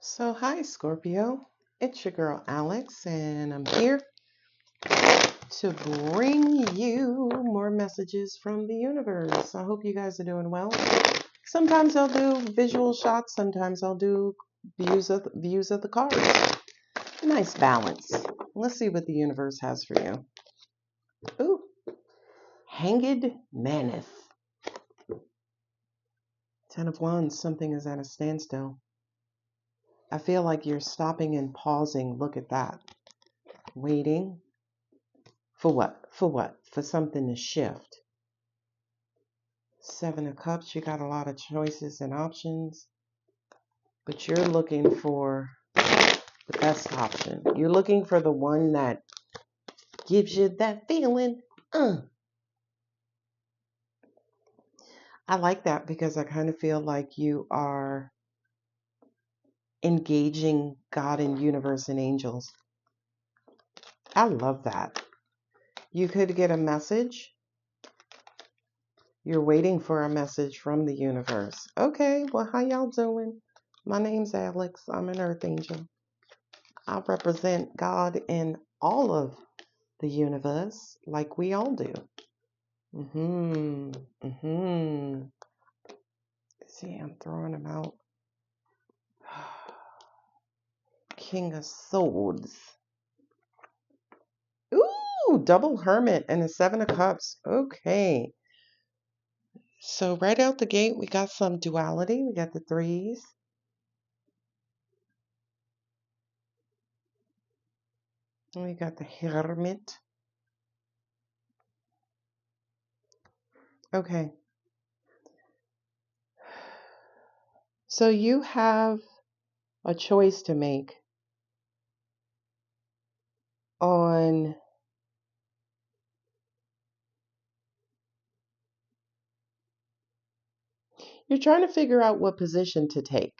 Hi Scorpio, it's your girl Alex, and I'm here to bring you more messages from the universe. I hope you guys are doing well. Sometimes I'll do visual shots, sometimes I'll do views of the cards. Nice balance. Let's see what the universe has for you. Ooh, Hanged Maneth. 10 of Wands, something is at a standstill. I feel like you're stopping and pausing. Look at that. Waiting. For what? For what? For something to shift. 7 of Cups, you got a lot of choices and options, but you're looking for the best option. You're looking for the one that gives you that feeling. I like that because I kind of feel like you are engaging God and universe and angels. I love that. You could get a message. You're waiting for a message from the universe. Okay, well, how y'all doing? My name's Alex. I'm an Earth Angel. I represent God in all of the universe, like we all do. See, I'm throwing them out. King of Swords. Ooh, double Hermit and a 7 of Cups. Okay. So right out the gate, we got some duality. We got the 3s. And we got the Hermit. Okay. So you have a choice to make on you're trying to figure out what position to take,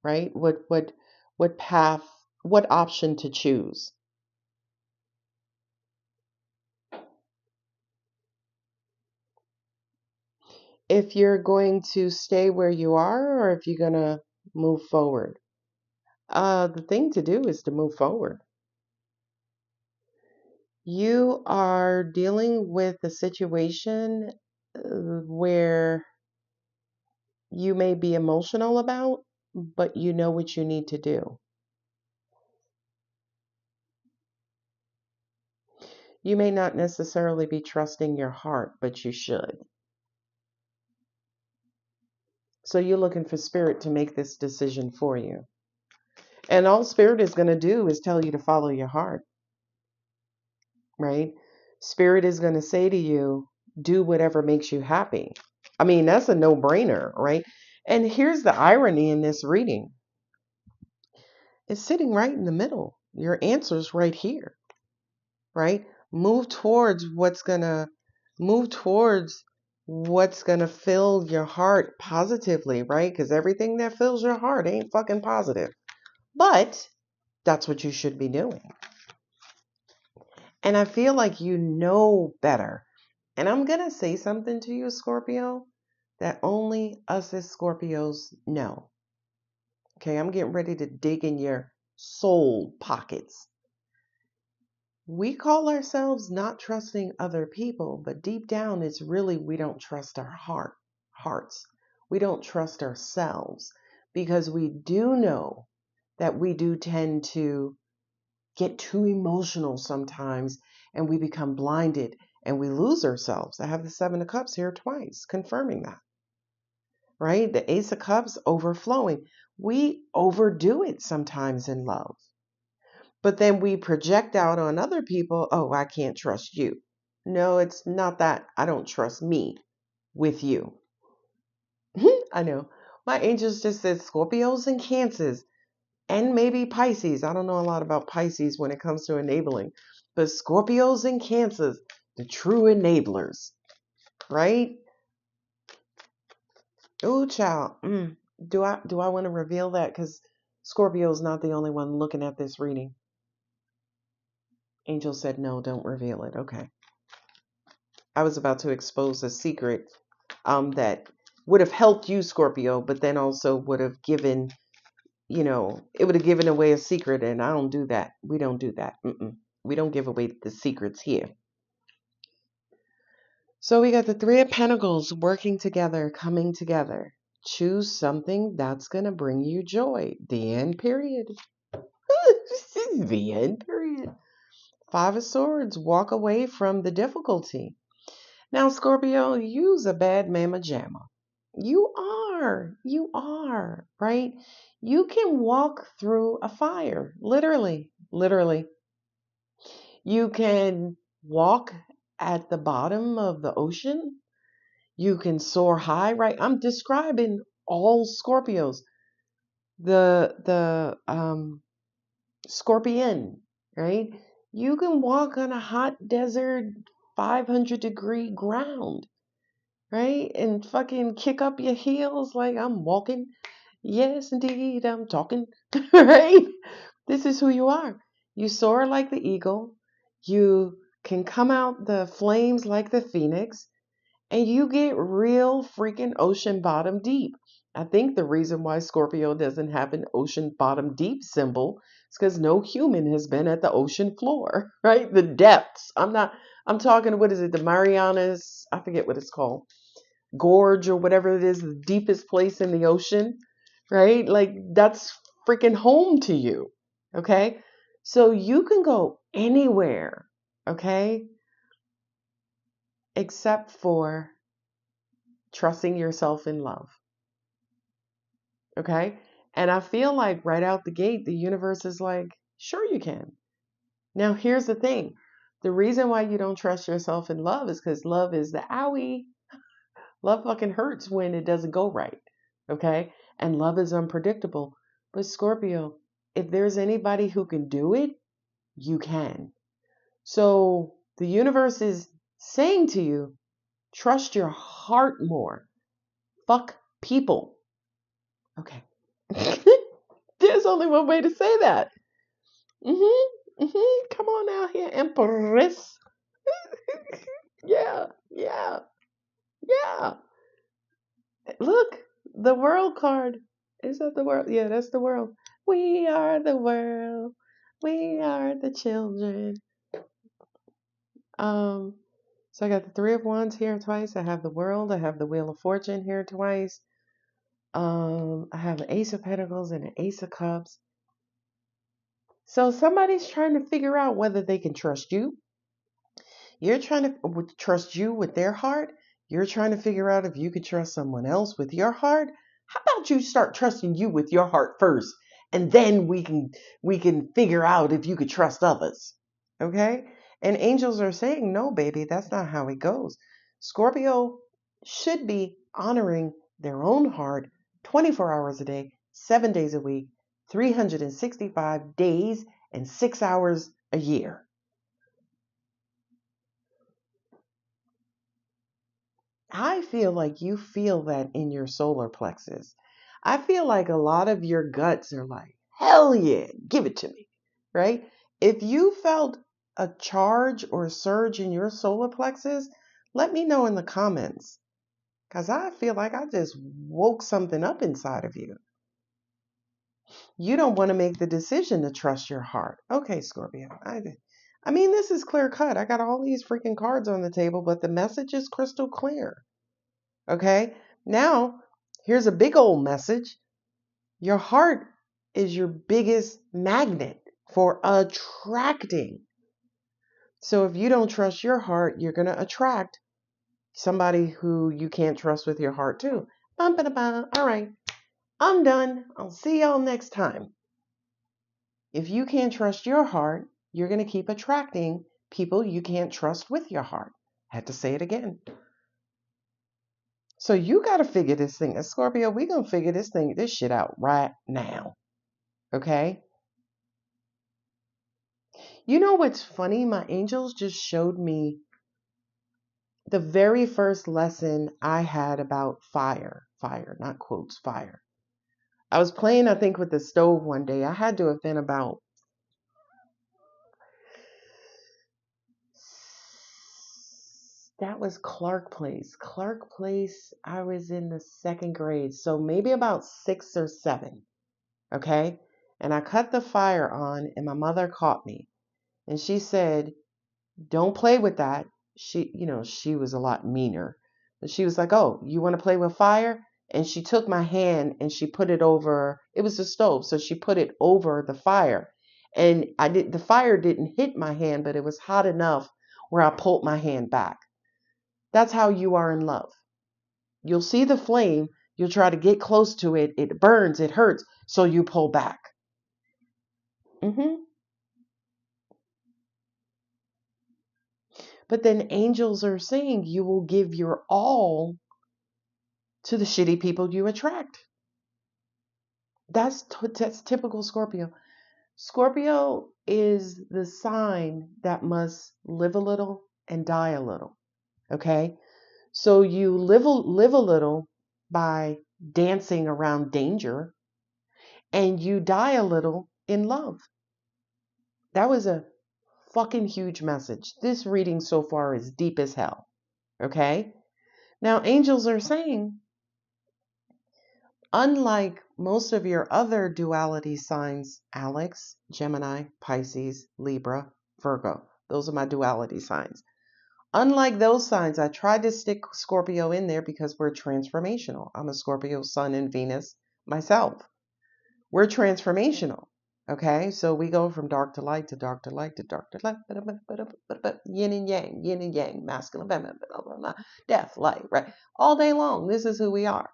right? What path, what option to choose. If you're going to stay where you are or if you're going to move forward. The thing to do is to move forward. You are dealing with a situation where you may be emotional about, but you know what you need to do. You may not necessarily be trusting your heart, but you should. So you're looking for spirit to make this decision for you. And all spirit is going to do is tell you to follow your heart, right? Spirit is going to say to you, do whatever makes you happy. I mean, that's a no-brainer, right? And here's the irony in this reading. It's sitting right in the middle. Your answer's right here, right? Move towards what's going to fill your heart positively, right? Because everything that fills your heart ain't fucking positive. But that's what you should be doing. And I feel like you know better. And I'm going to say something to you, Scorpio, that only us as Scorpios know. Okay, I'm getting ready to dig in your soul pockets. We call ourselves not trusting other people, but deep down it's really we don't trust our hearts. We don't trust ourselves because we do know that we do tend to get too emotional sometimes and we become blinded and we lose ourselves. I have the 7 of Cups here twice, confirming that, right? The Ace of Cups overflowing. We overdo it sometimes in love, but then we project out on other people. Oh, I can't trust you. No, it's not that. I don't trust me with you. I know. My angels just said Scorpios and Cancers. And maybe Pisces. I don't know a lot about Pisces when it comes to enabling. But Scorpios and Cancers, the true enablers. Right? Oh, child. Do I want to reveal that? Because Scorpio's not the only one looking at this reading. Angel said, no, don't reveal it. Okay. I was about to expose a secret that would have helped you, Scorpio, but then also would have given it would have given away a secret, and I don't do that. We don't do that. We don't give away the secrets here. So we got the Three of Pentacles working together, coming together. Choose something that's going to bring you joy. The end, period. The end, period. Five of Swords, walk away from the difficulty. Now, Scorpio, you's a bad mama jamma. You are, right? You can walk through a fire, literally. You can walk at the bottom of the ocean. You can soar high, right? I'm describing all Scorpios. The Scorpion, right? You can walk on a hot desert 500-degree ground, right? And fucking kick up your heels like I'm walking. Yes, indeed, I'm talking, right? This is who you are. You soar like the eagle. You can come out the flames like the phoenix. And you get real freaking ocean bottom deep. I think the reason why Scorpio doesn't have an ocean bottom deep symbol is because no human has been at the ocean floor, right? The depths. I'm talking, what is it? The Marianas, I forget what it's called. Gorge or whatever it is, the deepest place in the ocean, right? Like that's freaking home to you. Okay. So you can go anywhere. Okay. Except for trusting yourself in love. Okay. And I feel like right out the gate, the universe is like, sure you can. Now, here's the thing. The reason why you don't trust yourself in love is because love is the owie. Love fucking hurts when it doesn't go right. Okay. And love is unpredictable. But Scorpio, if there's anybody who can do it, you can. So the universe is saying to you, trust your heart more. Fuck people. Okay. There's only one way to say that. Come on out here, Empress. Yeah. Look, the world card. Is that the world? Yeah, that's the world. We are the world. We are the children. So I got the Three of Wands here twice. I have the World. I have the Wheel of Fortune here twice. I have an Ace of Pentacles and an Ace of Cups. So somebody's trying to figure out whether they can trust you. You're trying to trust you with their heart. You're trying to figure out if you could trust someone else with your heart. How about you start trusting you with your heart first, and then we can figure out if you could trust others. Okay? And angels are saying, no, baby, that's not how it goes. Scorpio should be honoring their own heart 24 hours a day, 7 days a week, 365 days, and 6 hours a year. I feel like you feel that in your solar plexus. I feel like a lot of your guts are like, hell yeah, give it to me, right? If you felt a charge or a surge in your solar plexus, let me know in the comments, because I feel like I just woke something up inside of you. You don't want to make the decision to trust your heart. Okay, Scorpio. I mean, this is clear cut. I got all these freaking cards on the table, but the message is crystal clear. Okay, now here's a big old message. Your heart is your biggest magnet for attracting. So if you don't trust your heart, you're going to attract somebody who you can't trust with your heart too. All right, I'm done. I'll see y'all next time. If you can't trust your heart, you're going to keep attracting people you can't trust with your heart. I had to say it again. So you got to figure this thing. Scorpio, we're going to figure this shit out right now. Okay? You know what's funny? My angels just showed me the very first lesson I had about fire. Fire, not quotes, fire. I was playing, I think, with the stove one day. I had to have been about that was Clark Place. Clark Place, I was in the second grade. So maybe about 6 or 7. Okay. And I cut the fire on, and my mother caught me. And she said, don't play with that. She was a lot meaner. But she was like, oh, you want to play with fire? And she took my hand and she put it over, it was the stove. So she put it over the fire. And the fire didn't hit my hand, but it was hot enough where I pulled my hand back. That's how you are in love. You'll see the flame. You'll try to get close to it. It burns, it hurts. So you pull back. But then angels are saying you will give your all to the shitty people you attract. That's typical Scorpio. Scorpio is the sign that must live a little and die a little. Okay? So you live a little by dancing around danger, and you die a little in love. That was a fucking huge message. This reading so far is deep as hell. Okay? Now, angels are saying, unlike most of your other duality signs, Alex, Gemini, Pisces, Libra, Virgo, those are my duality signs. Unlike those signs, I tried to stick Scorpio in there because we're transformational. I'm a Scorpio sun and Venus myself. We're transformational. Okay, so we go from dark to light to dark to light to dark to light, yin and yang, masculine, feminine, death, light, right? All day long, this is who we are.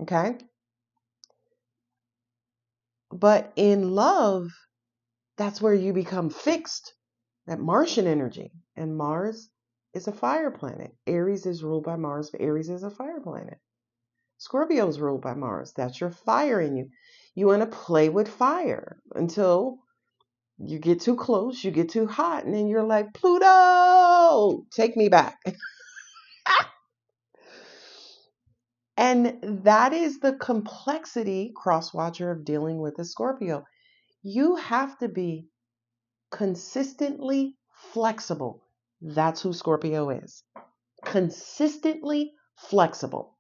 Okay, but in love, that's where you become fixed, that Martian energy. And Mars is a fire planet. Aries is ruled by Mars, but Aries is a fire planet. Scorpio is ruled by Mars. That's your fire in you. You want to play with fire until you get too close, you get too hot, and then you're like, Pluto, take me back. And that is the complexity, cross-watcher, of dealing with a Scorpio. You have to be consistently flexible. That's who Scorpio is. Consistently flexible.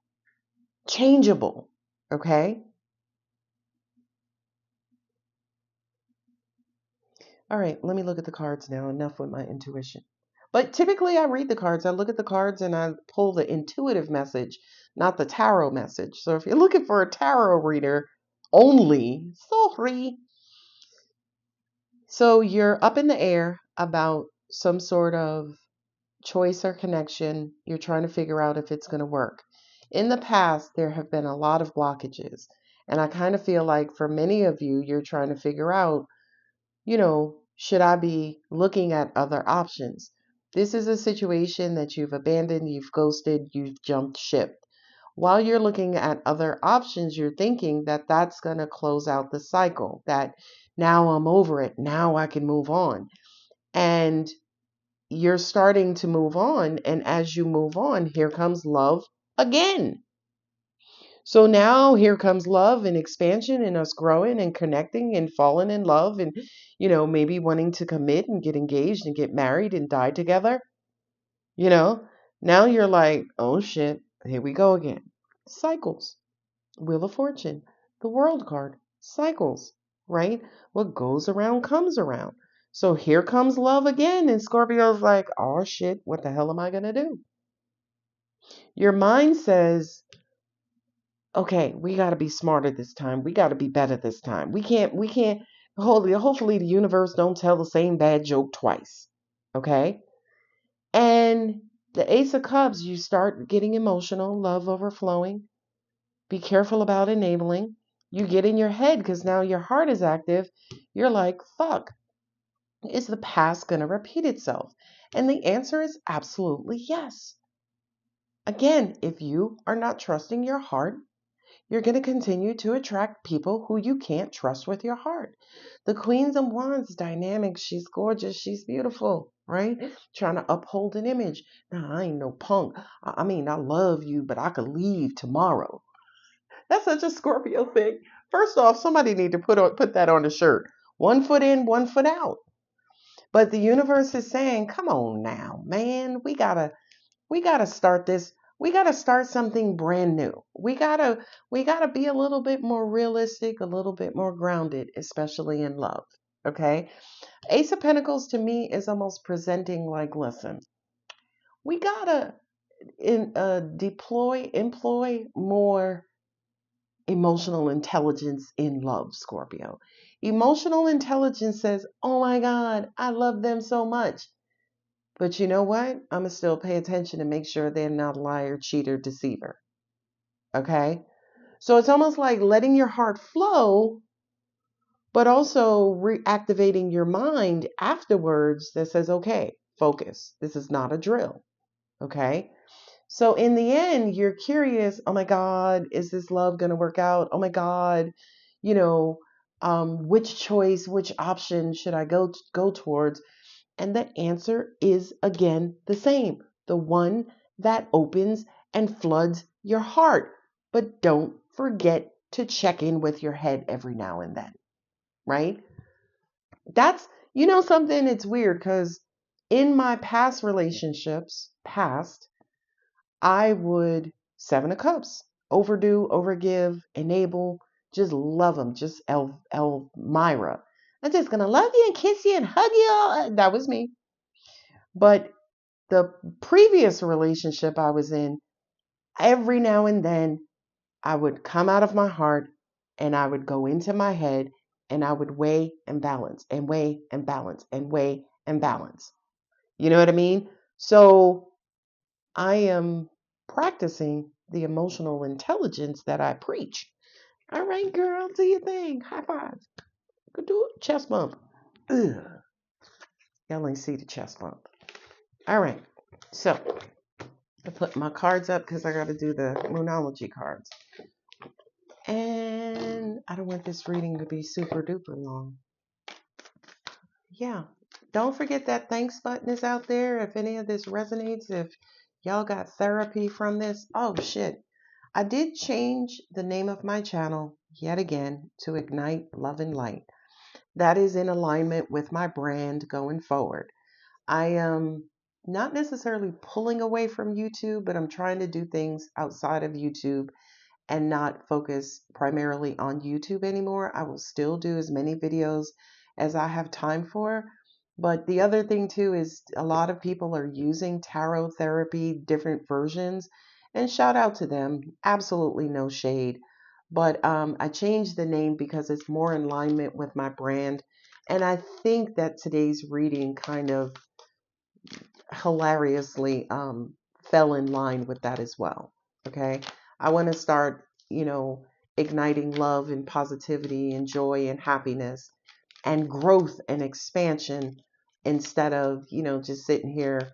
Changeable. Okay? All right, let me look at the cards now. Enough with my intuition. But typically I read the cards. I look at the cards and I pull the intuitive message, not the tarot message. So if you're looking for a tarot reader only, sorry. So you're up in the air about some sort of choice or connection. You're trying to figure out if it's going to work. In the past, there have been a lot of blockages. And I kind of feel like for many of you, you're trying to figure out, should I be looking at other options? This is a situation that you've abandoned, you've ghosted, you've jumped ship. While you're looking at other options, you're thinking that that's going to close out the cycle, that now I'm over it, now I can move on. And you're starting to move on. And as you move on, here comes love again. So now here comes love and expansion and us growing and connecting and falling in love and, maybe wanting to commit and get engaged and get married and die together. Now you're like, oh shit, here we go again. Cycles. Wheel of Fortune, the World card, cycles, right? What goes around comes around. So here comes love again. And Scorpio's like, oh shit, what the hell am I going to do? Your mind says, okay, we got to be smarter this time. We got to be better this time. We can't, hopefully the universe don't tell the same bad joke twice. Okay. And the Ace of Cups, you start getting emotional, love overflowing. Be careful about enabling. You get in your head because now your heart is active. You're like, fuck, is the past going to repeat itself? And the answer is absolutely yes. Again, if you are not trusting your heart, you're going to continue to attract people who you can't trust with your heart. The Queens of Wands dynamic, she's gorgeous, she's beautiful, right? Trying to uphold an image. Nah, I ain't no punk. I mean, I love you, but I could leave tomorrow. That's such a Scorpio thing. First off, somebody need to put that on a shirt. 1 foot in, 1 foot out. But the universe is saying, come on now, man, we gotta start this We got to start something brand new. We got to be a little bit more realistic, a little bit more grounded, especially in love. Okay? Ace of Pentacles to me is almost presenting like, listen, we got to employ more emotional intelligence in love, Scorpio. Emotional intelligence says, oh my God, I love them so much. But you know what? I'm going to still pay attention to make sure they're not a liar, cheater, deceiver. Okay? So it's almost like letting your heart flow, but also reactivating your mind afterwards that says, okay, focus. This is not a drill. Okay? So in the end, you're curious, oh my God, is this love going to work out? Oh my God, you know, which choice, which option should I go towards? And the answer is again the same. The one that opens and floods your heart. But don't forget to check in with your head every now and then, right? That's, something, it's weird because in my past relationships, I would Seven of Cups, overdo, overgive, enable, just love them, just Elmira. I'm just gonna love you and kiss you and hug you. That was me. But the previous relationship I was in, every now and then I would come out of my heart and I would go into my head and I would weigh and balance and weigh and balance and weigh and balance. You know what I mean? So I am practicing the emotional intelligence that I preach. All right, girl, do your thing. High five. Go do it. Chest bump. Ugh. Y'all ain't see the chest bump. All right. So I put my cards up because I got to do the Moonology cards. And I don't want this reading to be super duper long. Yeah. Don't forget that thanks button is out there. If any of this resonates, if y'all got therapy from this, oh shit. I did change the name of my channel yet again to Ignite Love and Light. That is in alignment with my brand going forward. I am not necessarily pulling away from YouTube, but I'm trying to do things outside of YouTube and not focus primarily on YouTube anymore. I will still do as many videos as I have time for. But the other thing too is a lot of people are using tarot therapy, different versions, and shout out to them. Absolutely no shade. But I changed the name because it's more in alignment with my brand. And I think that today's reading kind of hilariously fell in line with that as well. Okay. I want to start, igniting love and positivity and joy and happiness and growth and expansion instead of, just sitting here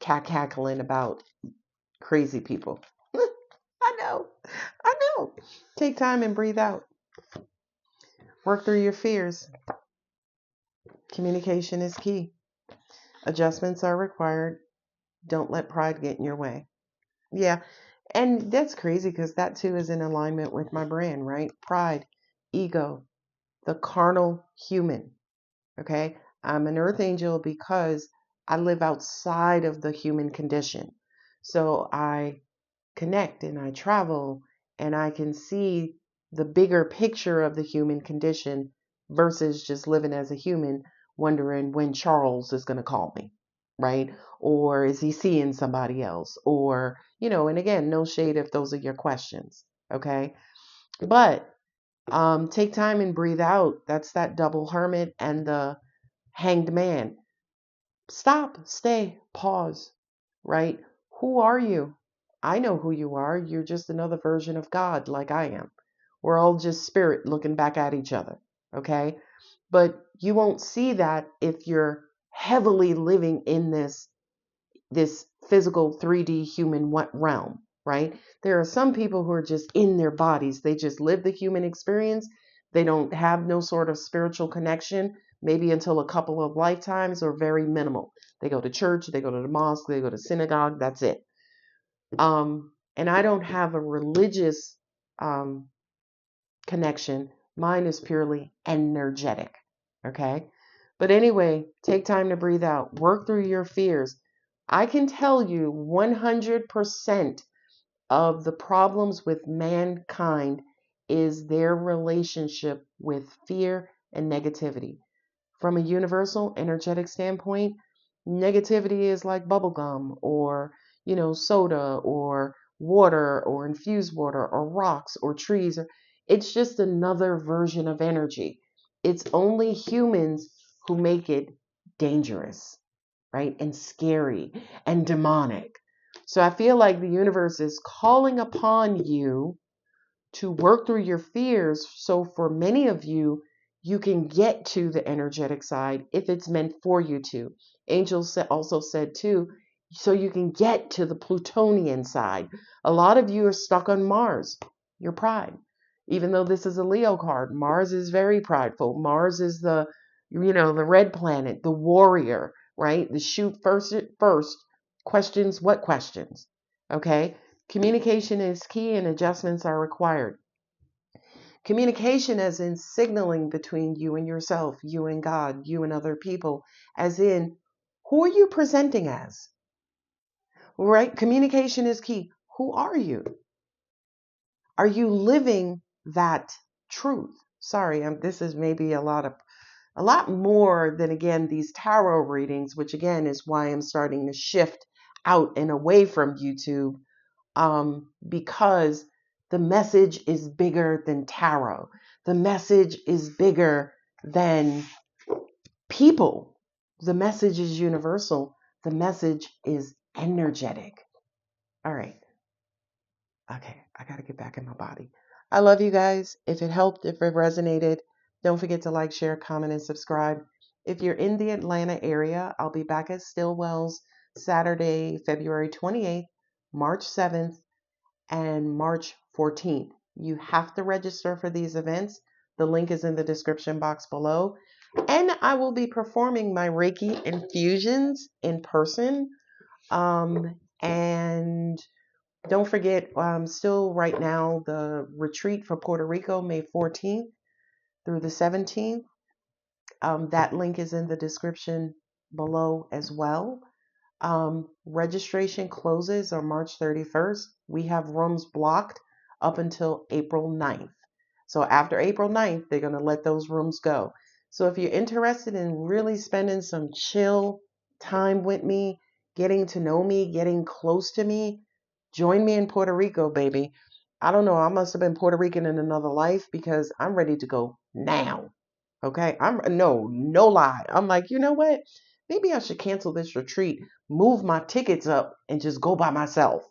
cackling about crazy people. I know. I know. Take time and breathe out. Work through your fears. Communication is key. Adjustments are required. Don't let pride get in your way. Yeah. And that's crazy because that too is in alignment with my brand, right? Pride, ego, the carnal human. Okay. I'm an earth angel because I live outside of the human condition. So I connect and I travel and I can see the bigger picture of the human condition versus just living as a human, wondering when Charles is going to call me, right? Or is he seeing somebody else? Or, and again, no shade if those are your questions, okay? But take time and breathe out. That's that double hermit and the hanged man. Stop, stay, pause, right? Who are you? I know who you are. You're just another version of God, like I am. We're all just spirit looking back at each other, okay? But you won't see that if you're heavily living in this physical 3D human realm, right? There are some people who are just in their bodies. They just live the human experience. They don't have no sort of spiritual connection, maybe until a couple of lifetimes or very minimal. They go to church, they go to the mosque, they go to synagogue, that's it. And I don't have a religious connection. Mine is purely energetic, okay? But anyway, take time to breathe out. Work through your fears. I can tell you 100% of the problems with mankind is their relationship with fear and negativity. From a universal energetic standpoint, negativity is like bubblegum or, soda or water or infused water or rocks or trees. It's just another version of energy. It's only humans who make it dangerous, right? And scary and demonic. So I feel like the universe is calling upon you to work through your fears. So for many of you, you can get to the energetic side if it's meant for you to. Angels also said too, so you can get to the Plutonian side. A lot of you are stuck on Mars, your pride. Even though this is a Leo card, Mars is very prideful. Mars is the red planet, the warrior, right? The shoot first questions, what questions? Okay. Communication is key and adjustments are required. Communication as in signaling between you and yourself, you and God, you and other people, as in who are you presenting as? Right? Communication is key. Who are you? Are you living that truth? Sorry, this is maybe a lot more than again these tarot readings, which again is why I'm starting to shift out and away from YouTube, because the message is bigger than tarot. The message is bigger than people. The message is universal. The message is energetic. All right. Okay, I got to get back in my body. I love you guys. If it helped, if it resonated, don't forget to like, share, comment, and subscribe. If you're in the Atlanta area, I'll be back at Stillwell's Saturday, February 28th, March 7th, and March 14th. You have to register for these events. The link is in the description box below. And I will be performing my Reiki infusions in person. And don't forget, still right now, the retreat for Puerto Rico, May 14th through the 17th. That link is in the description below as well. Registration closes on March 31st. We have rooms blocked up until April 9th. So after April 9th, they're going to let those rooms go. So if you're interested in really spending some chill time with me, getting to know me, getting close to me, join me in Puerto Rico, baby. I don't know. I must have been Puerto Rican in another life because I'm ready to go now. Okay. No lie. I'm like, you know what? Maybe I should cancel this retreat, move my tickets up, and just go by myself.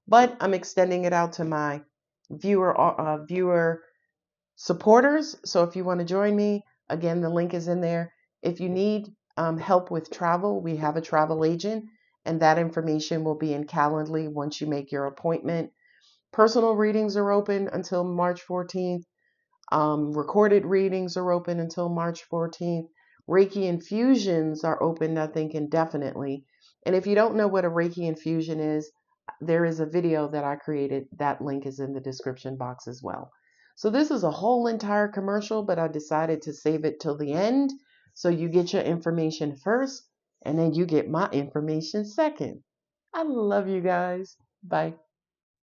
But I'm extending it out to my viewer supporters. So if you want to join me, again, the link is in there. If you need help with travel, we have a travel agent, and that information will be in Calendly once you make your appointment. Personal readings are open until March 14th. Recorded readings are open until March 14th. Reiki infusions are open, I think, indefinitely. And if you don't know what a Reiki infusion is, there is a video that I created. That link is in the description box as well. So this is a whole entire commercial, but I decided to save it till the end. So you get your information first, and then you get my information second. I love you guys. Bye.